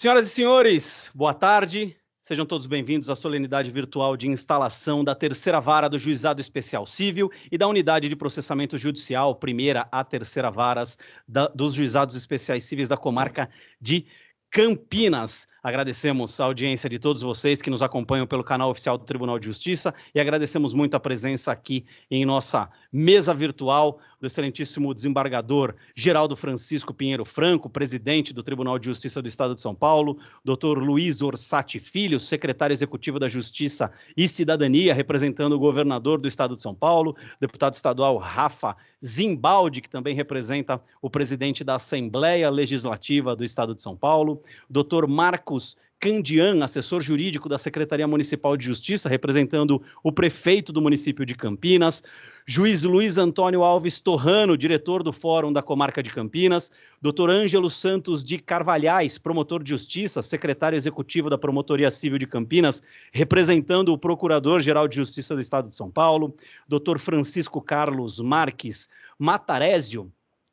Senhoras e senhores, boa tarde. Sejam todos bem-vindos à solenidade virtual de instalação da terceira vara do Juizado Especial Civil e da Unidade de Processamento Judicial, primeira a terceira varas dos Juizados Especiais Cíveis da comarca de Campinas. Agradecemos a audiência de todos vocês que nos acompanham pelo canal oficial do Tribunal de Justiça e agradecemos muito a presença aqui em nossa mesa virtual do excelentíssimo desembargador Geraldo Francisco Pinheiro Franco, presidente do Tribunal de Justiça do Estado de São Paulo, Dr. Luiz Orsatti Filho, secretário executivo da Justiça e Cidadania, representando o governador do Estado de São Paulo, deputado estadual Rafa Zimbaldi, que também representa o presidente da Assembleia Legislativa do Estado de São Paulo, Dr. Marcos Candian, assessor jurídico da Secretaria Municipal de Justiça, representando o prefeito do município de Campinas, juiz Luiz Antônio Alves Torrano, diretor do Fórum da Comarca de Campinas, Dr. Ângelo Santos de Carvalhais, promotor de Justiça, secretário executivo da Promotoria Civil de Campinas, representando o Procurador-Geral de Justiça do Estado de São Paulo, Dr. Francisco Carlos Marques Matarésio,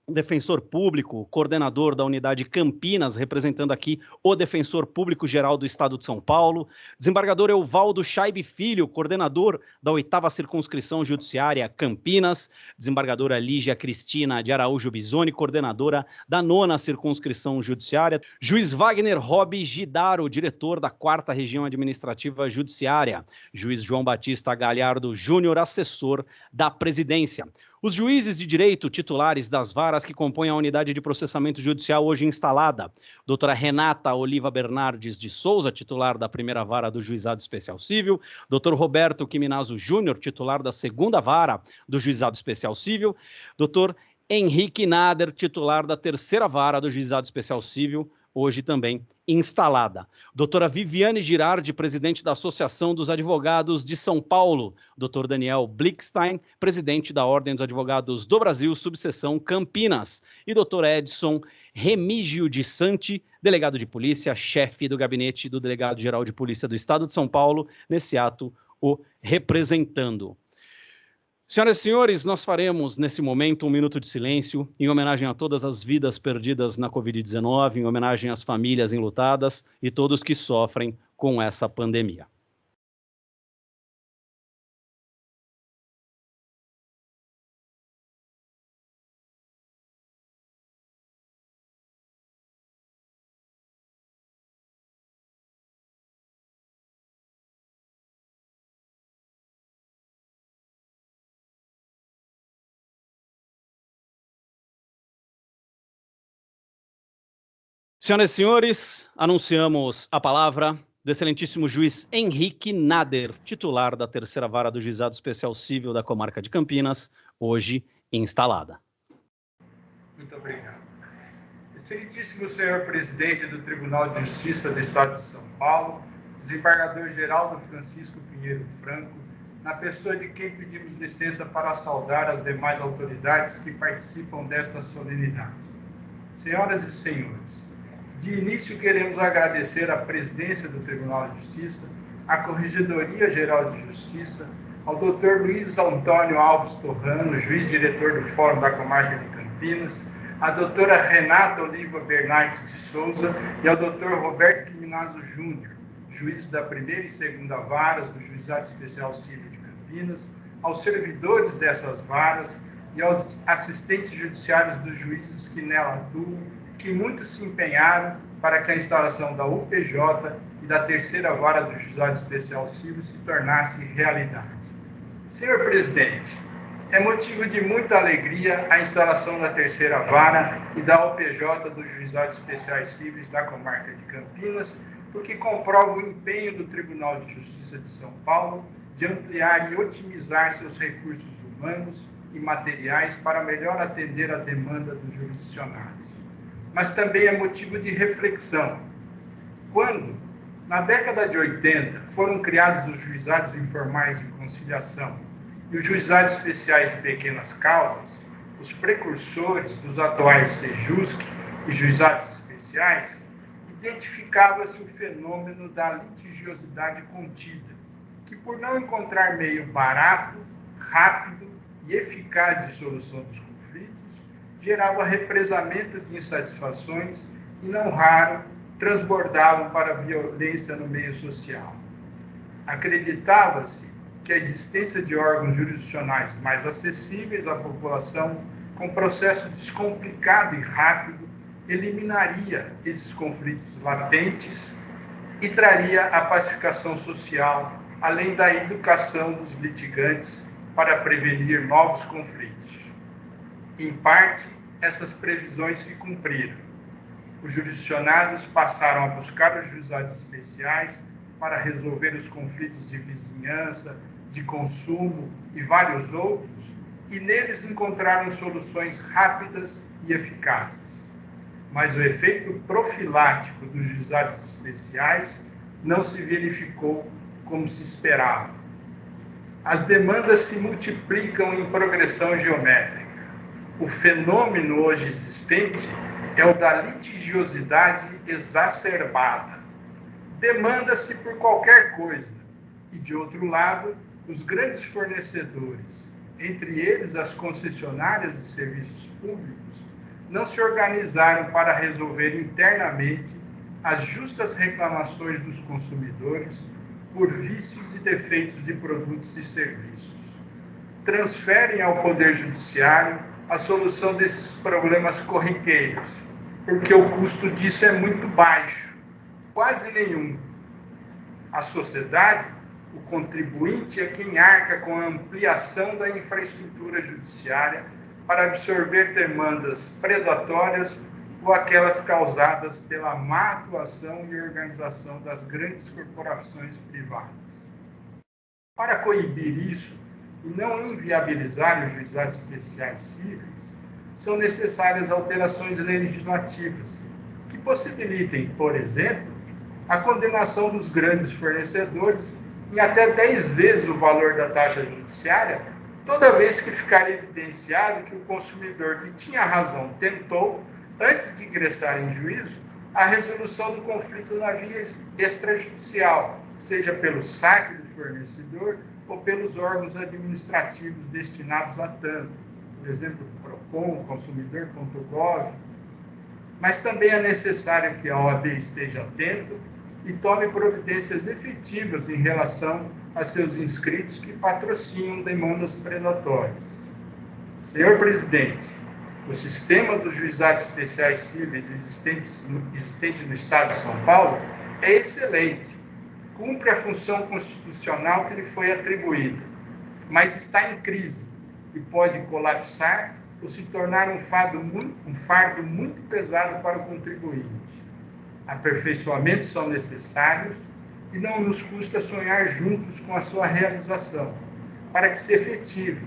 defensor público, coordenador da unidade Campinas, representando aqui o defensor público geral do Estado de São Paulo, desembargador Evaldo Scheibe Filho, coordenador da 8ª Circunscrição Judiciária Campinas, desembargadora Lígia Cristina de Araújo Bisoni, coordenadora da 9ª Circunscrição Judiciária, juiz Wagner Robi Gidaro, diretor da 4ª Região Administrativa Judiciária, juiz João Batista Galhardo Júnior, assessor da Presidência. Os juízes de direito titulares das varas que compõem a unidade de processamento judicial hoje instalada, doutora Renata Oliva Bernardes de Souza, titular da primeira vara do Juizado Especial Civil, doutor Roberto Quiminazo Júnior, titular da segunda vara do Juizado Especial Civil, doutor Henrique Nader, titular da terceira vara do Juizado Especial Civil, hoje também instalada. Doutora Viviane Girardi, presidente da Associação dos Advogados de São Paulo. Doutor Daniel Blickstein, presidente da Ordem dos Advogados do Brasil, subseção Campinas. E doutor Edson Remígio de Santi, delegado de polícia, chefe do gabinete do delegado-geral de polícia do Estado de São Paulo, nesse ato o representando. Senhoras e senhores, nós faremos, nesse momento, um minuto de silêncio em homenagem a todas as vidas perdidas na Covid-19, em homenagem às famílias enlutadas e todos que sofrem com essa pandemia. Senhoras e senhores, anunciamos a palavra do excelentíssimo juiz Henrique Nader, titular da terceira vara do Juizado Especial Civil da comarca de Campinas, hoje instalada. Muito obrigado. Excelentíssimo senhor presidente do Tribunal de Justiça do Estado de São Paulo, desembargador Geraldo Francisco Pinheiro Franco, na pessoa de quem pedimos licença para saudar as demais autoridades que participam desta solenidade. Senhoras e senhores, de início queremos agradecer à presidência do Tribunal de Justiça, à Corregedoria Geral de Justiça, ao Dr. Luiz Antônio Alves Torrano, juiz-diretor do Fórum da Comarca de Campinas, à doutora Renata Oliva Bernardes de Souza e ao Dr. Roberto Quiminazo Júnior, juiz da primeira e segunda varas do Juizado Especial Civil de Campinas, aos servidores dessas varas e aos assistentes judiciários dos juízes que nela atuam, que muito se empenharam para que a instalação da UPJ e da terceira vara do Juizado Especial Civil se tornasse realidade. Senhor presidente, é motivo de muita alegria a instalação da terceira vara e da UPJ dos Juizados Especiais Civis da comarca de Campinas, porque comprova o empenho do Tribunal de Justiça de São Paulo de ampliar e otimizar seus recursos humanos e materiais para melhor atender a demanda dos jurisdicionários. Mas também é motivo de reflexão. Quando, na década de 80, foram criados os juizados informais de conciliação e os juizados especiais de pequenas causas, os precursores dos atuais SEJUSC e juizados especiais, identificava-se o fenômeno da litigiosidade contida, que por não encontrar meio barato, rápido e eficaz de solução dos conflitos, gerava represamento de insatisfações e, não raro, transbordavam para a violência no meio social. Acreditava-se que a existência de órgãos jurisdicionais mais acessíveis à população, com processo descomplicado e rápido, eliminaria esses conflitos latentes e traria a pacificação social, além da educação dos litigantes para prevenir novos conflitos. Em parte, essas previsões se cumpriram. Os jurisdicionados passaram a buscar os juizados especiais para resolver os conflitos de vizinhança, de consumo e vários outros, e neles encontraram soluções rápidas e eficazes. Mas o efeito profilático dos juizados especiais não se verificou como se esperava. As demandas se multiplicam em progressão geométrica. O fenômeno hoje existente é o da litigiosidade exacerbada. Demanda-se por qualquer coisa. E, de outro lado, os grandes fornecedores, entre eles as concessionárias de serviços públicos, não se organizaram para resolver internamente as justas reclamações dos consumidores por vícios e defeitos de produtos e serviços. Transferem ao Poder Judiciário a solução desses problemas corriqueiros, porque o custo disso é muito baixo, quase nenhum. A sociedade, o contribuinte, é quem arca com a ampliação da infraestrutura judiciária para absorver demandas predatórias ou aquelas causadas pela má atuação e organização das grandes corporações privadas. Para coibir isso e não inviabilizar os juizados especiais cíveis, são necessárias alterações legislativas que possibilitem, por exemplo, a condenação dos grandes fornecedores em até 10 vezes o valor da taxa judiciária, toda vez que ficar evidenciado que o consumidor que tinha razão tentou, antes de ingressar em juízo, a resolução do conflito na via extrajudicial, seja pelo saque do fornecedor ou pelos órgãos administrativos destinados a tanto, por exemplo, PROCON, consumidor.gov. Mas também é necessário que a OAB esteja atento e tome providências efetivas em relação a seus inscritos que patrocinam demandas predatórias. Senhor presidente, o sistema dos juizados especiais cíveis existente no Estado de São Paulo é excelente, cumpre a função constitucional que lhe foi atribuída, mas está em crise e pode colapsar ou se tornar um fardo muito pesado para o contribuinte. Aperfeiçoamentos são necessários e não nos custa sonhar juntos com a sua realização, para que se efetive,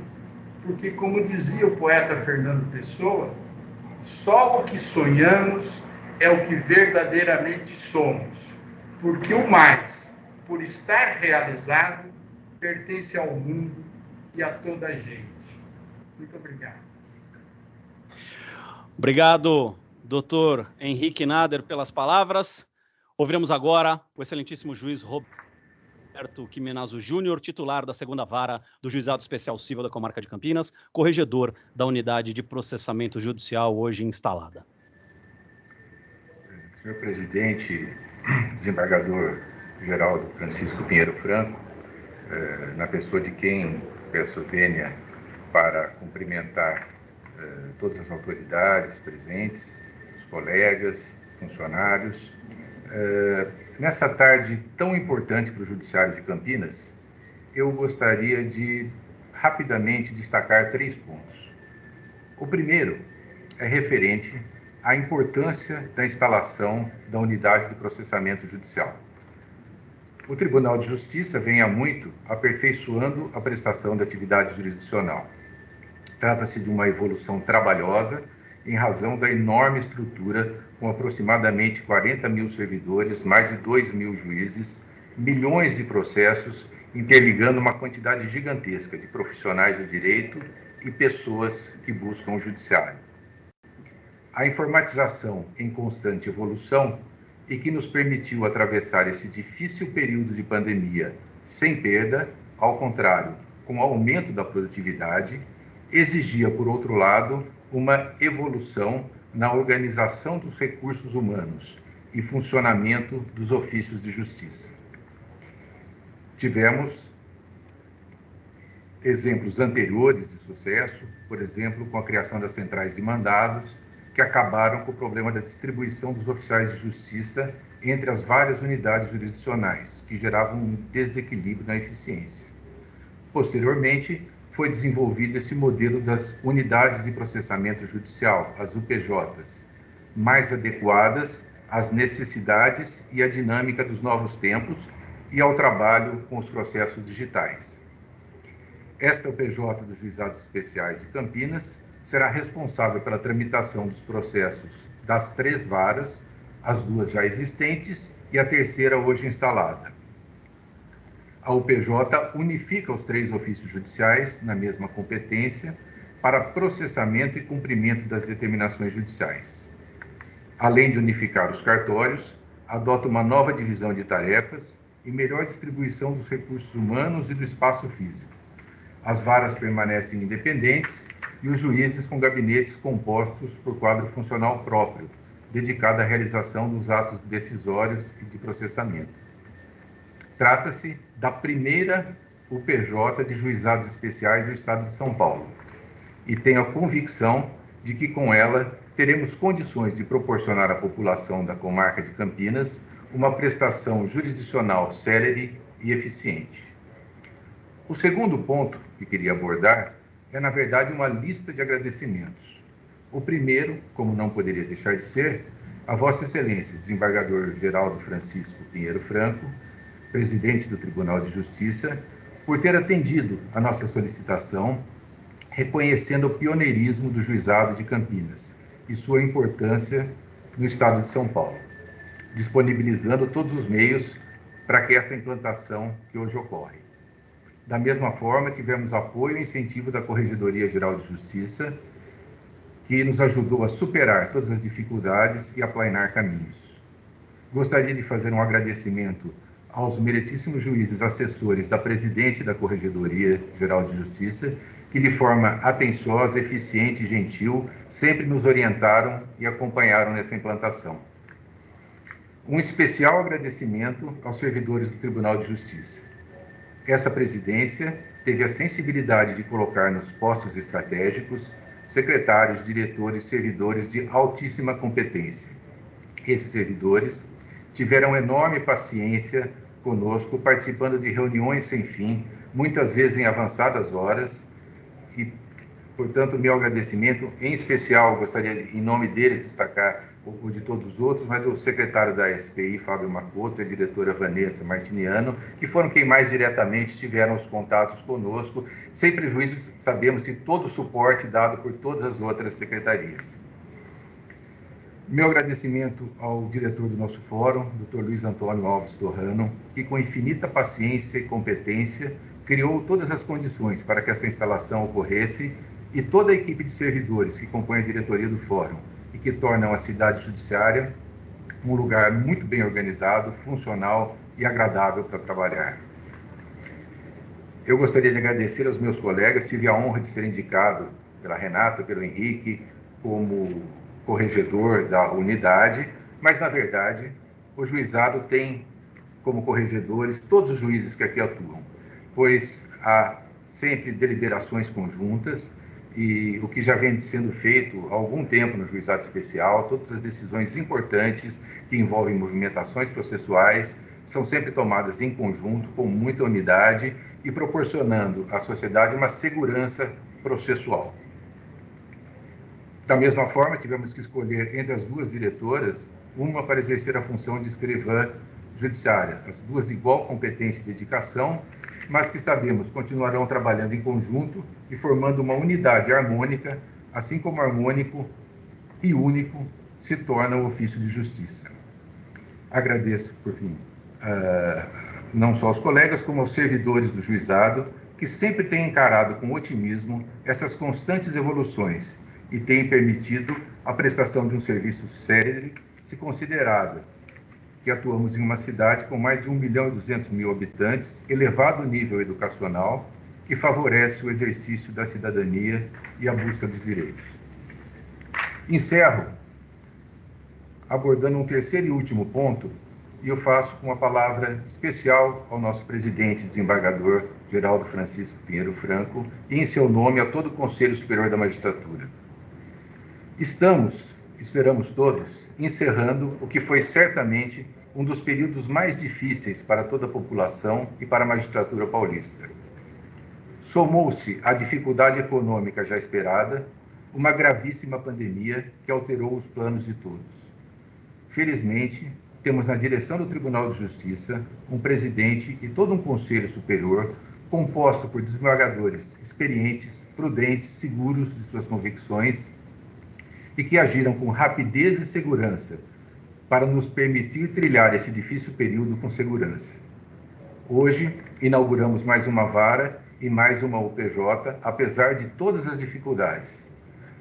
porque, como dizia o poeta Fernando Pessoa, só o que sonhamos é o que verdadeiramente somos, porque o mais, por estar realizado, pertence ao mundo e a toda a gente. Muito obrigado. Obrigado, doutor Henrique Nader, pelas palavras. Ouviremos agora o excelentíssimo juiz Roberto Quimenazo Júnior, titular da 2ª Vara do Juizado Especial Cível da Comarca de Campinas, corregedor da Unidade de Processamento Judicial hoje instalada. Senhor presidente, desembargador Geraldo Francisco Pinheiro Franco, na pessoa de quem peço vênia para cumprimentar todas as autoridades presentes, os colegas, funcionários. Nessa tarde tão importante para o Judiciário de Campinas, eu gostaria de rapidamente destacar 3 pontos. O primeiro é referente à importância da instalação da Unidade de Processamento Judicial. O Tribunal de Justiça vem há muito aperfeiçoando a prestação da atividade jurisdicional. Trata-se de uma evolução trabalhosa em razão da enorme estrutura, com aproximadamente 40 mil servidores, mais de 2 mil juízes, milhões de processos, interligando uma quantidade gigantesca de profissionais do direito e pessoas que buscam o judiciário. A informatização em constante evolução e que nos permitiu atravessar esse difícil período de pandemia sem perda, ao contrário, com aumento da produtividade, exigia, por outro lado, uma evolução na organização dos recursos humanos, e funcionamento dos ofícios de justiça. Tivemos exemplos anteriores de sucesso, por exemplo, com a criação das centrais de mandados, que acabaram com o problema da distribuição dos oficiais de justiça entre as várias unidades jurisdicionais, que geravam um desequilíbrio na eficiência. Posteriormente, foi desenvolvido esse modelo das unidades de processamento judicial, as UPJs, mais adequadas às necessidades e à dinâmica dos novos tempos e ao trabalho com os processos digitais. Esta UPJ dos Juizados Especiais de Campinas será responsável pela tramitação dos processos das 3 varas, as 2 já existentes e a terceira hoje instalada. A UPJ unifica os 3 ofícios judiciais na mesma competência para processamento e cumprimento das determinações judiciais. Além de unificar os cartórios, adota uma nova divisão de tarefas e melhor distribuição dos recursos humanos e do espaço físico. As varas permanecem independentes e os juízes com gabinetes compostos por quadro funcional próprio, dedicado à realização dos atos decisórios e de processamento. Trata-se da primeira UPJ de Juizados Especiais do Estado de São Paulo e tenho a convicção de que com ela teremos condições de proporcionar à população da comarca de Campinas uma prestação jurisdicional célere e eficiente. O segundo ponto que queria abordar é, na verdade, uma lista de agradecimentos. O primeiro, como não poderia deixar de ser, a Vossa Excelência, desembargador Geraldo Francisco Pinheiro Franco, presidente do Tribunal de Justiça, por ter atendido a nossa solicitação, reconhecendo o pioneirismo do Juizado de Campinas e sua importância no Estado de São Paulo, disponibilizando todos os meios para que essa implantação que hoje ocorre. Da mesma forma, tivemos apoio e incentivo da Corregedoria Geral de Justiça, que nos ajudou a superar todas as dificuldades e aplainar caminhos. Gostaria de fazer um agradecimento aos meritíssimos juízes assessores da Presidência da Corregedoria Geral de Justiça, que de forma atenciosa, eficiente e gentil, sempre nos orientaram e acompanharam nessa implantação. Um especial agradecimento aos servidores do Tribunal de Justiça. Essa presidência teve a sensibilidade de colocar nos postos estratégicos secretários, diretores, servidores de altíssima competência. Esses servidores tiveram enorme paciência conosco, participando de reuniões sem fim, muitas vezes em avançadas horas, e, portanto, meu agradecimento, em especial, gostaria, em nome deles, destacar o de todos os outros, mas o secretário da SPI, Fábio Macoto, e a diretora Vanessa Martiniano, que foram quem mais diretamente tiveram os contatos conosco, sem prejuízo, sabemos, de todo o suporte dado por todas as outras secretarias. Meu agradecimento ao diretor do nosso fórum, Dr. Luiz Antônio Alves Torrano, que com infinita paciência e competência criou todas as condições para que essa instalação ocorresse, e toda a equipe de servidores que compõe a diretoria do fórum e que tornam a cidade judiciária um lugar muito bem organizado, funcional e agradável para trabalhar. Eu gostaria de agradecer aos meus colegas, tive a honra de ser indicado pela Renata, pelo Henrique, como corregedor da unidade, mas, na verdade, o juizado tem como corregedores todos os juízes que aqui atuam, pois há sempre deliberações conjuntas e o que já vem sendo feito há algum tempo no juizado especial, todas as decisões importantes que envolvem movimentações processuais são sempre tomadas em conjunto, com muita unidade e proporcionando à sociedade uma segurança processual. Da mesma forma, tivemos que escolher entre as 2 diretoras, uma para exercer a função de escrivã judiciária, as 2 de igual competência e dedicação, mas que sabemos continuarão trabalhando em conjunto e formando uma unidade harmônica, assim como harmônico e único se torna o ofício de justiça. Agradeço, por fim, não só aos colegas, como aos servidores do juizado, que sempre têm encarado com otimismo essas constantes evoluções e têm permitido a prestação de um serviço célere, se considerado que atuamos em uma cidade com mais de 1.200.000 habitantes, elevado nível educacional, que favorece o exercício da cidadania e a busca dos direitos. Encerro abordando um terceiro e último ponto, e eu faço com uma palavra especial ao nosso presidente, desembargador Geraldo Francisco Pinheiro Franco, e em seu nome a todo o Conselho Superior da Magistratura. Estamos, esperamos todos, encerrando o que foi certamente um dos períodos mais difíceis para toda a população e para a magistratura paulista. Somou-se à dificuldade econômica já esperada, uma gravíssima pandemia que alterou os planos de todos. Felizmente, temos na direção do Tribunal de Justiça um presidente e todo um conselho superior composto por desembargadores experientes, prudentes, seguros de suas convicções e que agiram com rapidez e segurança para nos permitir trilhar esse difícil período com segurança. Hoje, inauguramos mais uma vara e mais uma UPJ, apesar de todas as dificuldades.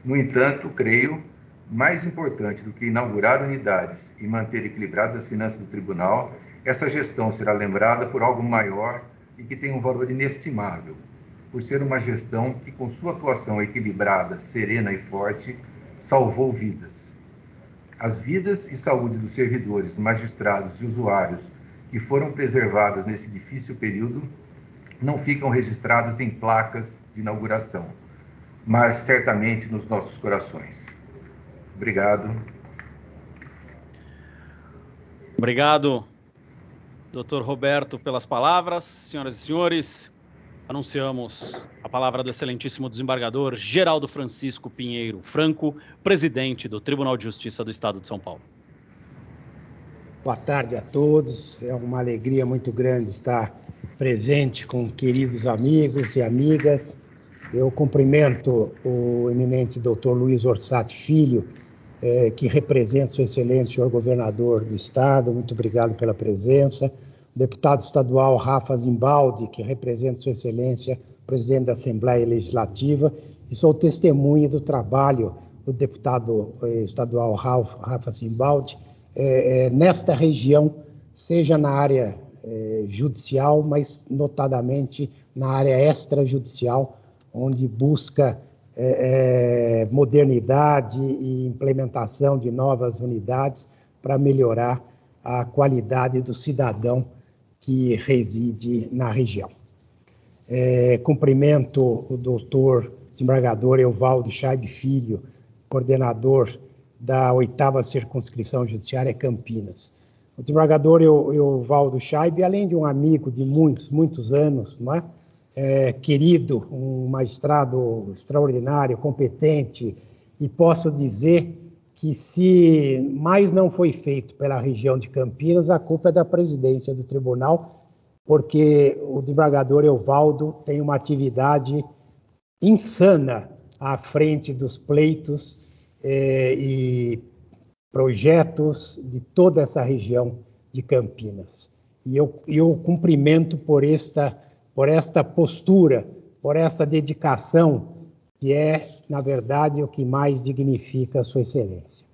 No entanto, creio, mais importante do que inaugurar unidades e manter equilibradas as finanças do tribunal, essa gestão será lembrada por algo maior e que tem um valor inestimável, por ser uma gestão que, com sua atuação equilibrada, serena e forte, salvou vidas. As vidas e saúde dos servidores, magistrados e usuários que foram preservadas nesse difícil período não ficam registradas em placas de inauguração, mas certamente nos nossos corações. Obrigado. Obrigado, doutor Roberto, pelas palavras. Senhoras e senhores, anunciamos a palavra do excelentíssimo desembargador Geraldo Francisco Pinheiro Franco, presidente do Tribunal de Justiça do Estado de São Paulo. Boa tarde a todos. É uma alegria muito grande estar presente com queridos amigos e amigas. Eu cumprimento o eminente doutor Luiz Orsatti Filho, que representa Sua Excelência, senhor governador do Estado. Muito obrigado pela presença. O deputado estadual Rafa Zimbaldi, que representa Sua Excelência, presidente da Assembleia Legislativa, e sou testemunha do trabalho do deputado estadual Rafa Zimbaldi nesta região, seja na área judicial, mas notadamente na área extrajudicial, onde busca modernidade e implementação de novas unidades para melhorar a qualidade do cidadão que reside na região. Cumprimento o doutor desembargador Evaldo Chaib Filho, coordenador da 8ª Circunscrição Judiciária Campinas. O desembargador Evaldo Chaib, além de um amigo de muitos anos, não é? Querido, um magistrado extraordinário, competente, e posso dizer que se mais não foi feito pela região de Campinas, a culpa é da presidência do tribunal, porque o desembargador Evaldo tem uma atividade insana à frente dos pleitos e projetos de toda essa região de Campinas. E eu cumprimento por esta postura, por essa dedicação, que é, na verdade, o que mais dignifica a Sua Excelência.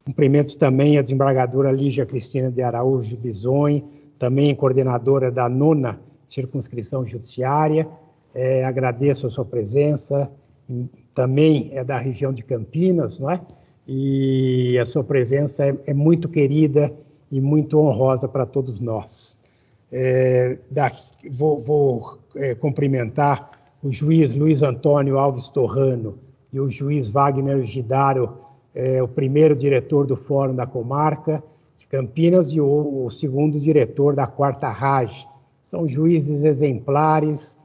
Cumprimento também a desembargadora Lígia Cristina de Araújo Bisonho, também coordenadora da 9ª Circunscrição Judiciária. Agradeço a sua presença, também é da região de Campinas, não é? E a sua presença é muito querida e muito honrosa para todos nós. Vou cumprimentar o juiz Luiz Antônio Alves Torrano e o juiz Wagner Gidaro, o primeiro diretor do Fórum da Comarca de Campinas e o segundo diretor da 4ª RAJ. São juízes exemplares,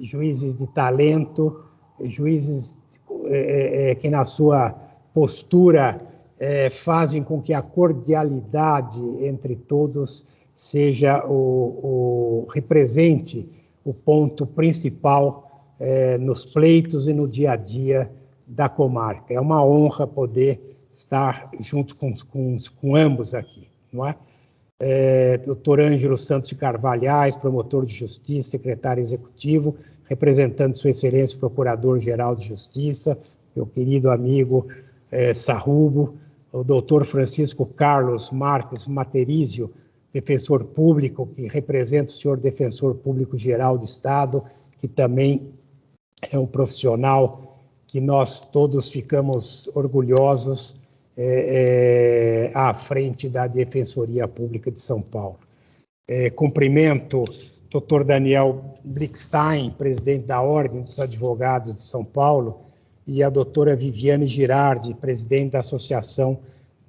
juízes de talento, juízes que na sua postura fazem com que a cordialidade entre todos represente o ponto principal nos pleitos e no dia a dia da comarca. É uma honra poder estar junto com ambos aqui, não é? Doutor Ângelo Santos de Carvalhais, promotor de justiça, secretário executivo, representante Sua Excelência, Procurador-Geral de Justiça, meu querido amigo Sarrubo, o doutor Francisco Carlos Marques Materizio, defensor público, que representa o senhor Defensor Público-Geral do Estado, que também é um profissional que nós todos ficamos orgulhosos à frente da Defensoria Pública de São Paulo. Cumprimento o Dr. Daniel Blickstein, presidente da Ordem dos Advogados de São Paulo, e a doutora Viviane Girardi, presidente da Associação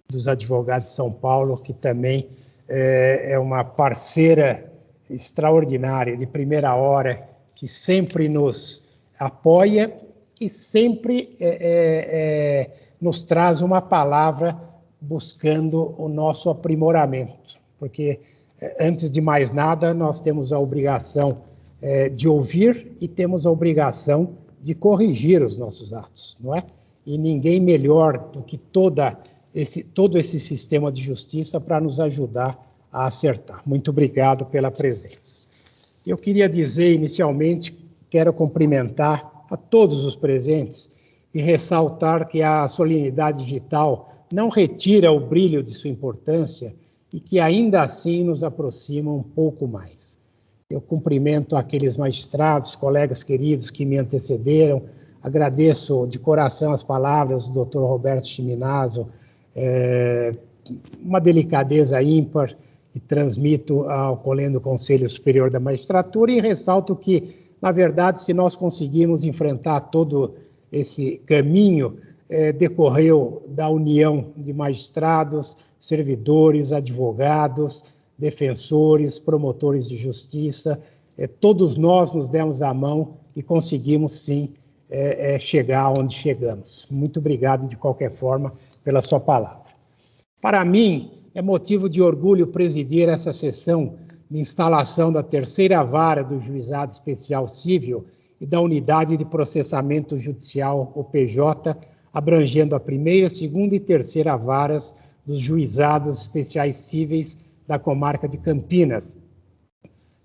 dos Advogados de São Paulo, que também é uma parceira extraordinária, de primeira hora, que sempre nos apoia e sempre nos traz uma palavra buscando o nosso aprimoramento, porque, antes de mais nada, nós temos a obrigação de ouvir e temos a obrigação de corrigir os nossos atos, não é? E ninguém melhor do que todo esse sistema de justiça para nos ajudar a acertar. Muito obrigado pela presença. Eu queria dizer, inicialmente, quero cumprimentar a todos os presentes e ressaltar que a solenidade digital não retira o brilho de sua importância e que ainda assim nos aproxima um pouco mais. Eu cumprimento aqueles magistrados, colegas queridos que me antecederam, agradeço de coração as palavras do Dr. Roberto Chiminazzo, uma delicadeza ímpar, e transmito ao Colendo Conselho Superior da Magistratura e ressalto que, na verdade, se nós conseguimos enfrentar todo esse caminho, decorreu da união de magistrados, servidores, advogados, defensores, promotores de justiça, todos nós nos demos a mão e conseguimos, sim, chegar onde chegamos. Muito obrigado, de qualquer forma, pela sua palavra. Para mim, é motivo de orgulho presidir essa sessão de instalação da terceira vara do Juizado Especial Cível e da Unidade de Processamento Judicial, o PJ, abrangendo a primeira, segunda e terceira varas dos Juizados Especiais Cíveis da comarca de Campinas.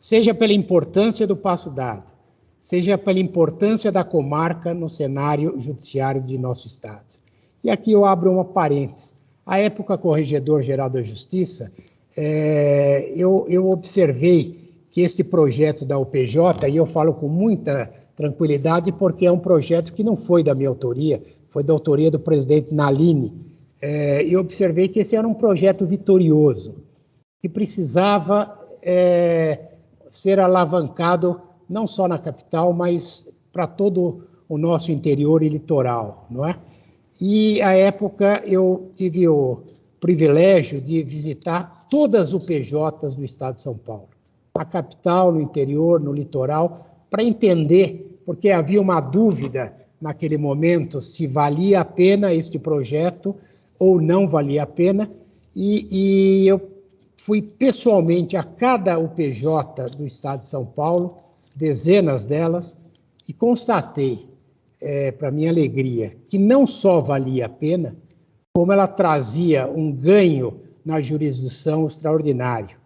Seja pela importância do passo dado, seja pela importância da comarca no cenário judiciário de nosso Estado. E aqui eu abro uma parêntese. À época Corregedor-Geral da Justiça, eu observei que este projeto da UPJ, e eu falo com muita tranquilidade porque é um projeto que não foi da minha autoria, foi da autoria do presidente Nalini, e observei que esse era um projeto vitorioso, que precisava ser alavancado não só na capital, mas para todo o nosso interior e litoral, não é? E, à época, eu tive o privilégio de visitar todas as UPJs do estado de São Paulo, na capital, no interior, no litoral, para entender, porque havia uma dúvida naquele momento se valia a pena este projeto ou não valia a pena, e eu fui pessoalmente a cada UPJ do estado de São Paulo, dezenas delas, e constatei, para minha alegria, que não só valia a pena, como ela trazia um ganho na jurisdição extraordinário.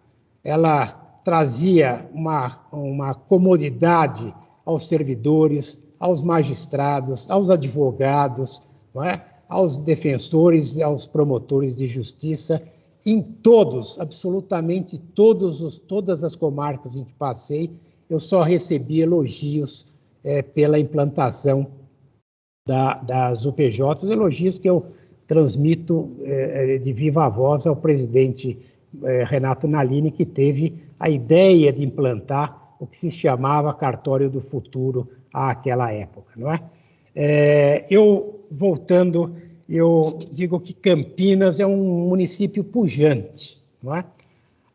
Ela trazia uma comodidade aos servidores, aos magistrados, aos advogados, não é? Aos defensores e aos promotores de justiça, em todos, absolutamente todas as comarcas em que passei, eu só recebi elogios pela implantação das UPJs, elogios que eu transmito de viva voz ao presidente Renato Nalini, que teve a ideia de implantar o que se chamava Cartório do Futuro àquela época, não é? Voltando, eu digo que Campinas é um município pujante, não é?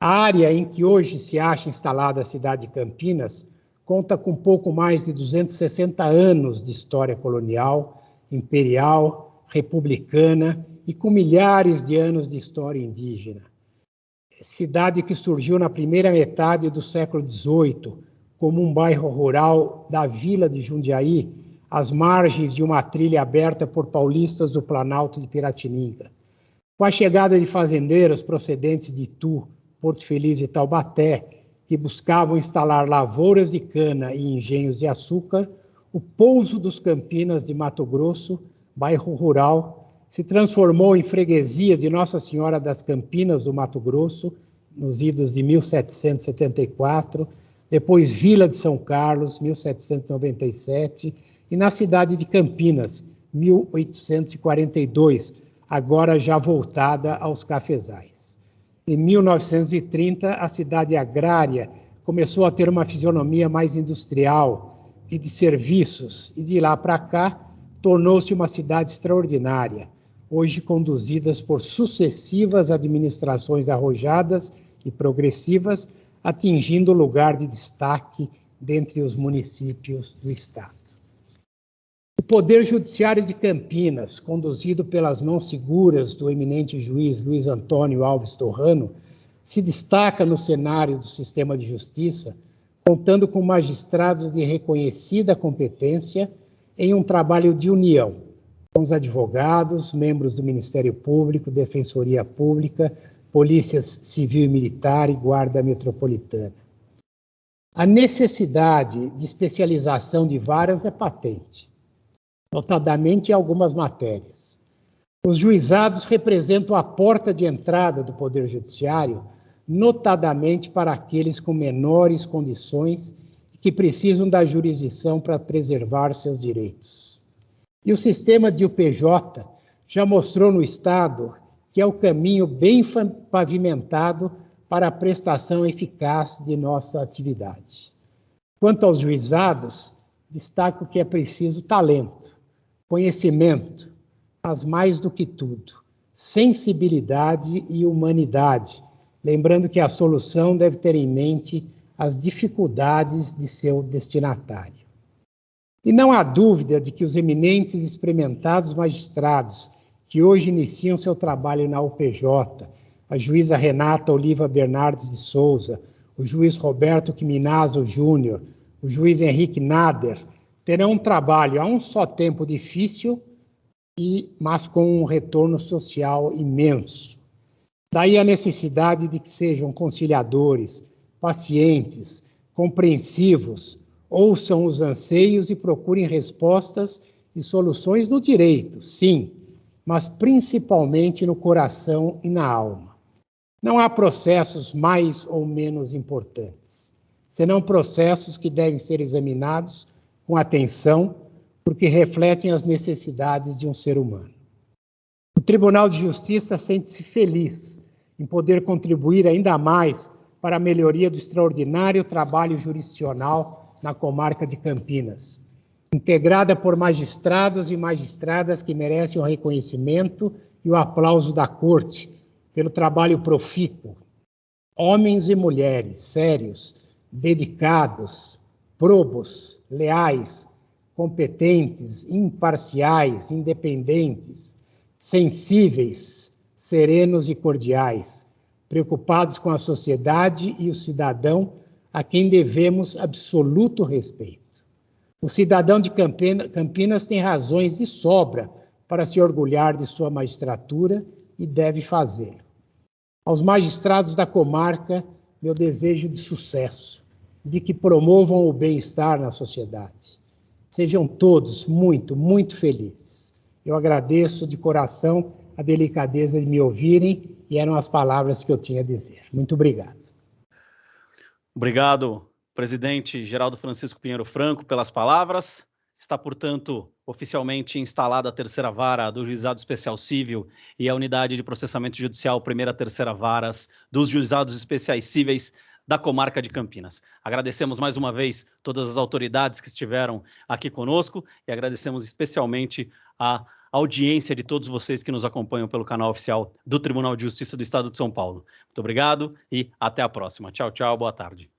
A área em que hoje se acha instalada a cidade de Campinas conta com pouco mais de 260 anos de história colonial, imperial, republicana e com milhares de anos de história indígena. Cidade que surgiu na primeira metade do século XVIII como um bairro rural da vila de Jundiaí, às margens de uma trilha aberta por paulistas do Planalto de Piratininga. Com a chegada de fazendeiros procedentes de Itu, Porto Feliz e Taubaté, que buscavam instalar lavouras de cana e engenhos de açúcar, o pouso dos Campinas de Mato Grosso, bairro rural, se transformou em freguesia de Nossa Senhora das Campinas do Mato Grosso, nos idos de 1774, depois Vila de São Carlos, 1797, e na cidade de Campinas, 1842, agora já voltada aos cafezais. Em 1930, a cidade agrária começou a ter uma fisionomia mais industrial e de serviços, e de lá para cá tornou-se uma cidade extraordinária, hoje conduzidas por sucessivas administrações arrojadas e progressivas, atingindo lugar de destaque dentre os municípios do estado. O Poder Judiciário de Campinas, conduzido pelas mãos seguras do eminente juiz Luiz Antônio Alves Torrano, se destaca no cenário do sistema de justiça, contando com magistrados de reconhecida competência em um trabalho de união com os advogados, membros do Ministério Público, Defensoria Pública, Polícias Civil e Militar e Guarda Metropolitana. A necessidade de especialização de varas é patente, notadamente em algumas matérias. Os juizados representam a porta de entrada do Poder Judiciário, notadamente para aqueles com menores condições e que precisam da jurisdição para preservar seus direitos. E o sistema de UPJ já mostrou no Estado que é o caminho bem pavimentado para a prestação eficaz de nossa atividade. Quanto aos juizados, destaco que é preciso talento, conhecimento, mas mais do que tudo, sensibilidade e humanidade, lembrando que a solução deve ter em mente as dificuldades de seu destinatário. E não há dúvida de que os eminentes e experimentados magistrados que hoje iniciam seu trabalho na UPJ, a juíza Renata Oliva Bernardes de Souza, o juiz Roberto Quiminazo Júnior, o juiz Henrique Nader, terão um trabalho a um só tempo difícil, mas com um retorno social imenso. Daí a necessidade de que sejam conciliadores, pacientes, compreensivos, ouçam os anseios e procurem respostas e soluções no direito, sim, mas principalmente no coração e na alma. Não há processos mais ou menos importantes, senão processos que devem ser examinados com atenção, porque refletem as necessidades de um ser humano. O Tribunal de Justiça sente-se feliz em poder contribuir ainda mais para a melhoria do extraordinário trabalho jurisdicional na comarca de Campinas, integrada por magistrados e magistradas que merecem o reconhecimento e o aplauso da Corte pelo trabalho profícuo. Homens e mulheres sérios, dedicados, probos, leais, competentes, imparciais, independentes, sensíveis, serenos e cordiais, preocupados com a sociedade e o cidadão a quem devemos absoluto respeito. O cidadão de Campinas tem razões de sobra para se orgulhar de sua magistratura e deve fazê-lo. Aos magistrados da comarca, meu desejo de sucesso, de que promovam o bem-estar na sociedade. Sejam todos muito, muito felizes. Eu agradeço de coração a delicadeza de me ouvirem e eram as palavras que eu tinha a dizer. Muito obrigado. Obrigado, presidente Geraldo Francisco Pinheiro Franco, pelas palavras. Está, portanto, oficialmente instalada a terceira vara do Juizado Especial Cível e a Unidade de Processamento Judicial, primeira e terceira varas dos Juizados Especiais Cíveis da comarca de Campinas. Agradecemos mais uma vez todas as autoridades que estiveram aqui conosco e agradecemos especialmente a audiência de todos vocês que nos acompanham pelo canal oficial do Tribunal de Justiça do Estado de São Paulo. Muito obrigado e até a próxima. Tchau, tchau, boa tarde.